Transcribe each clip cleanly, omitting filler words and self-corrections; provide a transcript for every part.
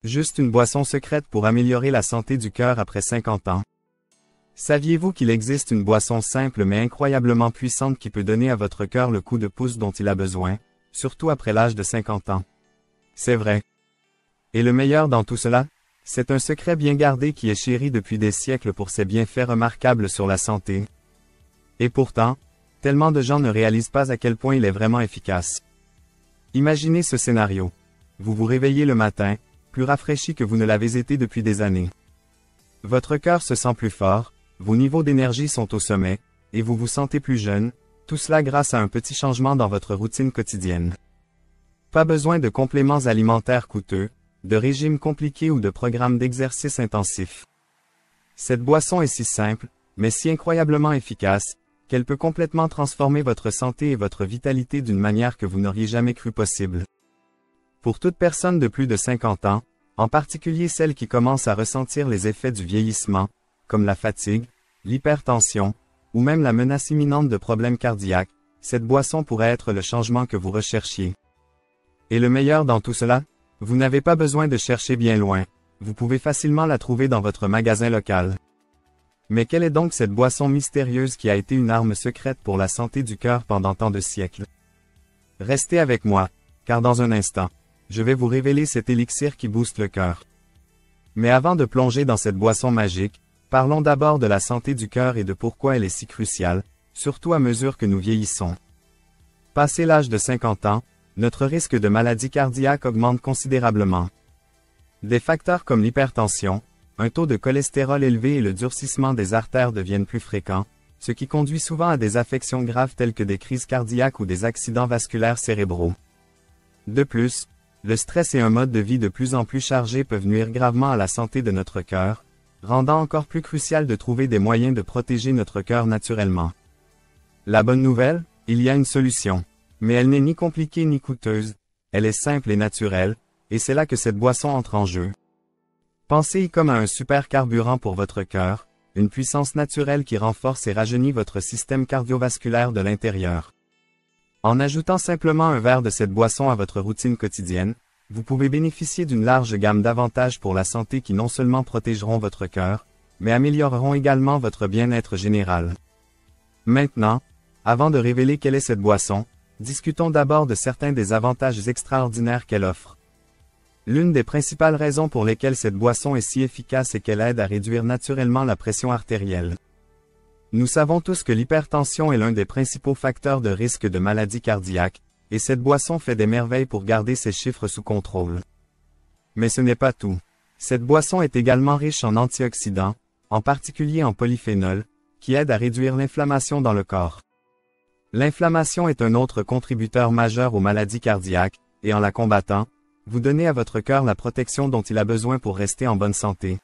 Juste une boisson secrète pour améliorer la santé du cœur après 50 ans. Saviez-vous qu'il existe une boisson simple mais incroyablement puissante qui peut donner à votre cœur le coup de pouce dont il a besoin, surtout après l'âge de 50 ans? C'est vrai. Et le meilleur dans tout cela? C'est un secret bien gardé qui est chéri depuis des siècles pour ses bienfaits remarquables sur la santé. Et pourtant, tellement de gens ne réalisent pas à quel point il est vraiment efficace. Imaginez ce scénario. Vous vous réveillez le matin, plus rafraîchi que vous ne l'avez été depuis des années. Votre cœur se sent plus fort, vos niveaux d'énergie sont au sommet, et vous vous sentez plus jeune, tout cela grâce à un petit changement dans votre routine quotidienne. Pas besoin de compléments alimentaires coûteux, de régimes compliqués ou de programmes d'exercice intensifs. Cette boisson est si simple, mais si incroyablement efficace, qu'elle peut complètement transformer votre santé et votre vitalité d'une manière que vous n'auriez jamais cru possible. Pour toute personne de plus de 50 ans, en particulier celles qui commencent à ressentir les effets du vieillissement, comme la fatigue, l'hypertension, ou même la menace imminente de problèmes cardiaques, cette boisson pourrait être le changement que vous recherchiez. Et le meilleur dans tout cela? Vous n'avez pas besoin de chercher bien loin, vous pouvez facilement la trouver dans votre magasin local. Mais quelle est donc cette boisson mystérieuse qui a été une arme secrète pour la santé du cœur pendant tant de siècles? Restez avec moi, car dans un instant, je vais vous révéler cet élixir qui booste le cœur. Mais avant de plonger dans cette boisson magique, parlons d'abord de la santé du cœur et de pourquoi elle est si cruciale, surtout à mesure que nous vieillissons. Passé l'âge de 50 ans, notre risque de maladie cardiaque augmente considérablement. Des facteurs comme l'hypertension, un taux de cholestérol élevé et le durcissement des artères deviennent plus fréquents, ce qui conduit souvent à des affections graves telles que des crises cardiaques ou des accidents vasculaires cérébraux. De plus, le stress et un mode de vie de plus en plus chargé peuvent nuire gravement à la santé de notre cœur, rendant encore plus crucial de trouver des moyens de protéger notre cœur naturellement. La bonne nouvelle? Il y a une solution. Mais elle n'est ni compliquée ni coûteuse, elle est simple et naturelle, et c'est là que cette boisson entre en jeu. Pensez-y comme à un super carburant pour votre cœur, une puissance naturelle qui renforce et rajeunit votre système cardiovasculaire de l'intérieur. En ajoutant simplement un verre de cette boisson à votre routine quotidienne, vous pouvez bénéficier d'une large gamme d'avantages pour la santé qui non seulement protégeront votre cœur, mais amélioreront également votre bien-être général. Maintenant, avant de révéler quelle est cette boisson, discutons d'abord de certains des avantages extraordinaires qu'elle offre. L'une des principales raisons pour lesquelles cette boisson est si efficace est qu'elle aide à réduire naturellement la pression artérielle. Nous savons tous que l'hypertension est l'un des principaux facteurs de risque de maladie cardiaque, et cette boisson fait des merveilles pour garder ces chiffres sous contrôle. Mais ce n'est pas tout. Cette boisson est également riche en antioxydants, en particulier en polyphénol, qui aident à réduire l'inflammation dans le corps. L'inflammation est un autre contributeur majeur aux maladies cardiaques, et en la combattant, vous donnez à votre cœur la protection dont il a besoin pour rester en bonne santé.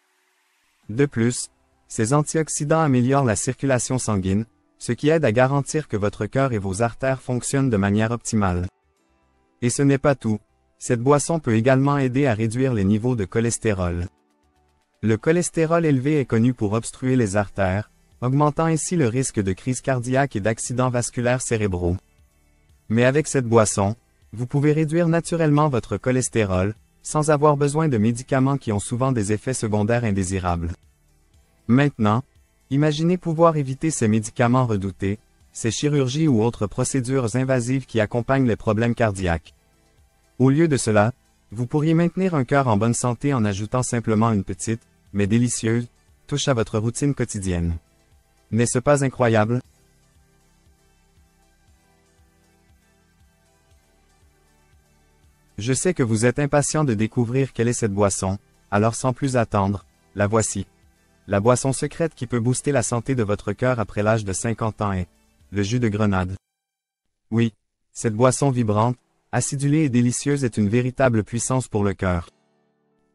De plus, ces antioxydants améliorent la circulation sanguine, ce qui aide à garantir que votre cœur et vos artères fonctionnent de manière optimale. Et ce n'est pas tout. Cette boisson peut également aider à réduire les niveaux de cholestérol. Le cholestérol élevé est connu pour obstruer les artères, augmentant ainsi le risque de crise cardiaque et d'accidents vasculaires cérébraux. Mais avec cette boisson, vous pouvez réduire naturellement votre cholestérol, sans avoir besoin de médicaments qui ont souvent des effets secondaires indésirables. Maintenant, imaginez pouvoir éviter ces médicaments redoutés, ces chirurgies ou autres procédures invasives qui accompagnent les problèmes cardiaques. Au lieu de cela, vous pourriez maintenir un cœur en bonne santé en ajoutant simplement une petite, mais délicieuse, touche à votre routine quotidienne. N'est-ce pas incroyable? Je sais que vous êtes impatient de découvrir quelle est cette boisson, alors sans plus attendre, la voici. La boisson secrète qui peut booster la santé de votre cœur après l'âge de 50 ans est le jus de grenade. Oui, cette boisson vibrante, acidulée et délicieuse est une véritable puissance pour le cœur.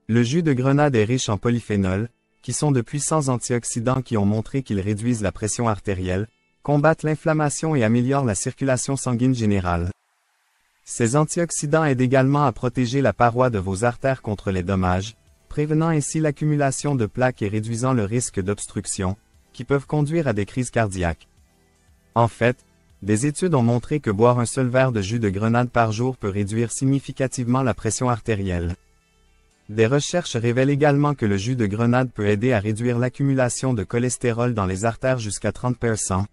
Le jus de grenade est riche en polyphénol, qui sont de puissants antioxydants qui ont montré qu'ils réduisent la pression artérielle, combattent l'inflammation et améliorent la circulation sanguine générale. Ces antioxydants aident également à protéger la paroi de vos artères contre les dommages, prévenant ainsi l'accumulation de plaques et réduisant le risque d'obstruction, qui peuvent conduire à des crises cardiaques. En fait, des études ont montré que boire un seul verre de jus de grenade par jour peut réduire significativement la pression artérielle. Des recherches révèlent également que le jus de grenade peut aider à réduire l'accumulation de cholestérol dans les artères jusqu'à 30%.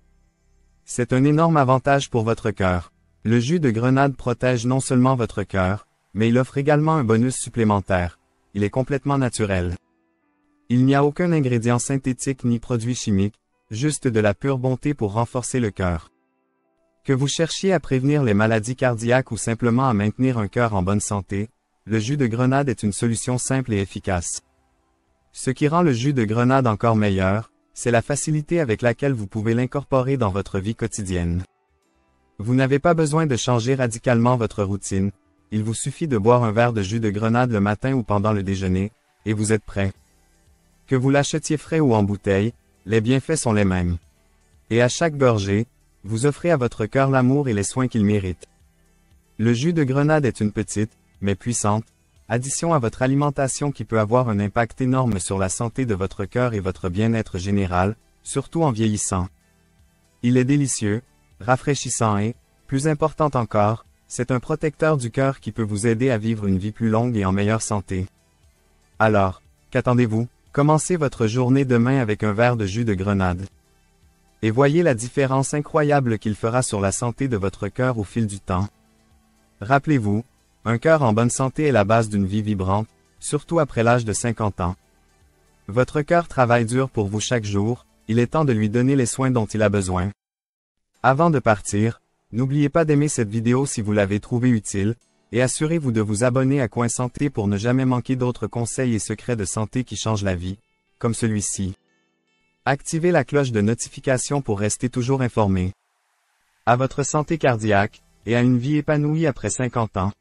C'est un énorme avantage pour votre cœur. Le jus de grenade protège non seulement votre cœur, mais il offre également un bonus supplémentaire. Il est complètement naturel. Il n'y a aucun ingrédient synthétique ni produit chimique, juste de la pure bonté pour renforcer le cœur. Que vous cherchiez à prévenir les maladies cardiaques ou simplement à maintenir un cœur en bonne santé, le jus de grenade est une solution simple et efficace. Ce qui rend le jus de grenade encore meilleur, c'est la facilité avec laquelle vous pouvez l'incorporer dans votre vie quotidienne. Vous n'avez pas besoin de changer radicalement votre routine, il vous suffit de boire un verre de jus de grenade le matin ou pendant le déjeuner, et vous êtes prêt. Que vous l'achetiez frais ou en bouteille, les bienfaits sont les mêmes. Et à chaque gorgée, vous offrez à votre cœur l'amour et les soins qu'il mérite. Le jus de grenade est une petite, mais puissante, addition à votre alimentation qui peut avoir un impact énorme sur la santé de votre cœur et votre bien-être général, surtout en vieillissant. Il est délicieux, rafraîchissant et, plus important encore, c'est un protecteur du cœur qui peut vous aider à vivre une vie plus longue et en meilleure santé. Alors, qu'attendez-vous? Commencez votre journée demain avec un verre de jus de grenade. Et voyez la différence incroyable qu'il fera sur la santé de votre cœur au fil du temps. Rappelez-vous, un cœur en bonne santé est la base d'une vie vibrante, surtout après l'âge de 50 ans. Votre cœur travaille dur pour vous chaque jour, il est temps de lui donner les soins dont il a besoin. Avant de partir, n'oubliez pas d'aimer cette vidéo si vous l'avez trouvée utile, et assurez-vous de vous abonner à Coin Santé pour ne jamais manquer d'autres conseils et secrets de santé qui changent la vie, comme celui-ci. Activez la cloche de notification pour rester toujours informé. À votre santé cardiaque, et à une vie épanouie après 50 ans.